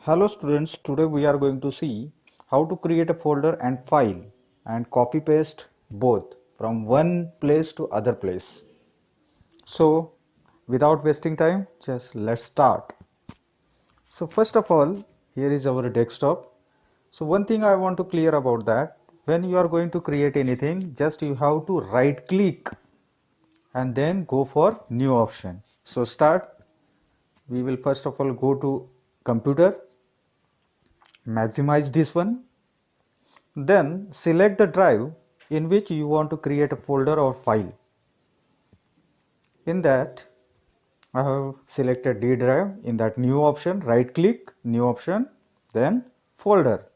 Hello students, today we are going to see how to create a folder and file and copy paste both from one place to other place. So without wasting time, just let's start. So first of all, here is our desktop. So one thing I want to clear about that, when you are going to create anything, just you have to right click and then go for new option. So start, we will first of all go to computer, maximize this one. Then select the drive in which you want to create a folder or file. In that, I have selected D drive. In that new option, right click, new option, then folder.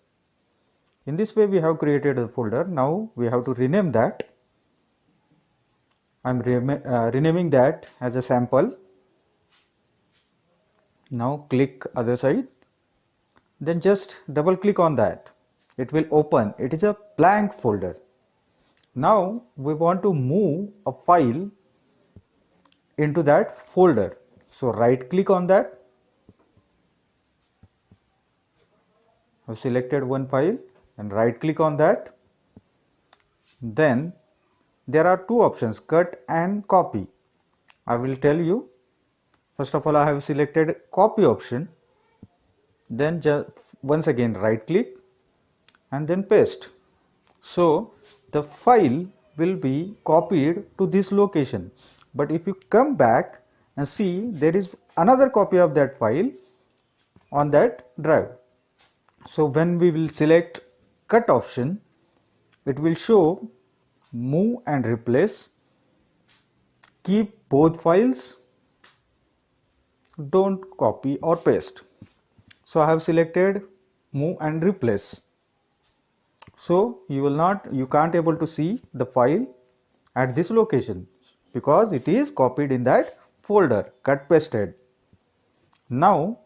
In this way we have created a folder. Now we have to rename that. I am renaming that as a sample. Now click other side. Then just double click on that. It will open. It is a blank folder. Now we want to move a file into that folder. So right click on that. I've selected one file and right click on that. Then there are two options, cut and copy. I will tell you. First of all, I have selected copy option. Then once again right click and then paste. So the file will be copied to this location. But if you come back and see, there is another copy of that file on that drive. So when we will select cut option, it will show move and replace, keep both files, don't copy or paste. So I have selected move and replace. So you can't able to see the file at this location because it is copied in that folder, cut pasted. Now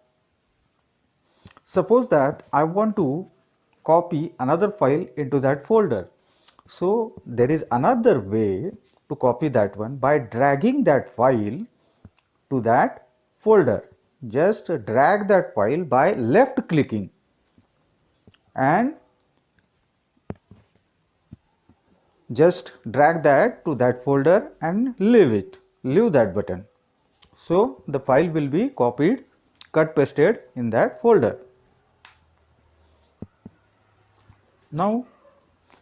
suppose that I want to copy another file into that folder. So there is another way to copy that one by dragging that file to that folder. Just drag that file by left clicking and just drag that to that folder and leave that button. So the file will be copied, cut pasted in that folder. Now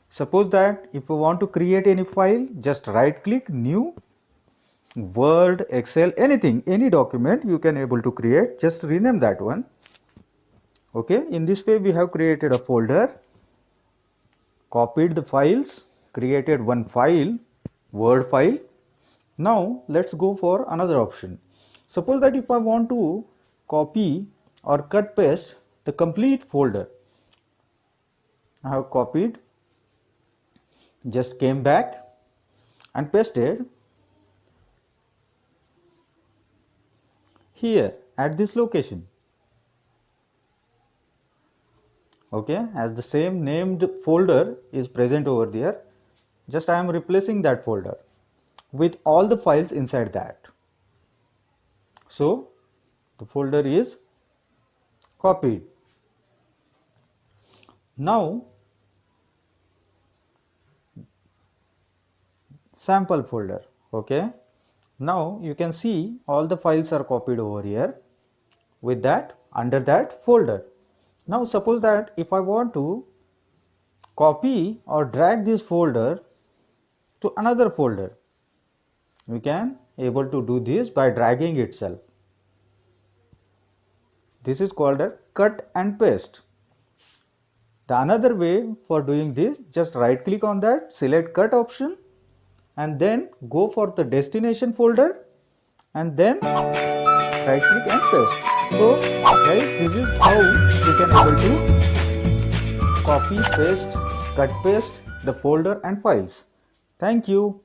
suppose that if you want to create any file, just right click, new, Word, Excel, anything, any document you can able to create, just rename that one. Okay, in this way we have created a folder, copied the files, created one file, Word file. Now let's go for another option. Suppose that if I want to copy or cut paste the complete folder, I have copied, just came back and pasted here at this location. Okay, as the same named folder is present over there, just I am replacing that folder with all the files inside that. So the folder is copied. Now sample folder. Okay, now you can see all the files are copied over here with that under that folder. Now suppose that if I want to copy or drag this folder to another folder, we can able to do this by dragging itself. This is called a cut and paste. The another way for doing this, just right click on that, select cut option and then go for the destination folder and then right click and paste. So guys, this is how you can able to copy, paste, cut, paste the folder and files. Thank you.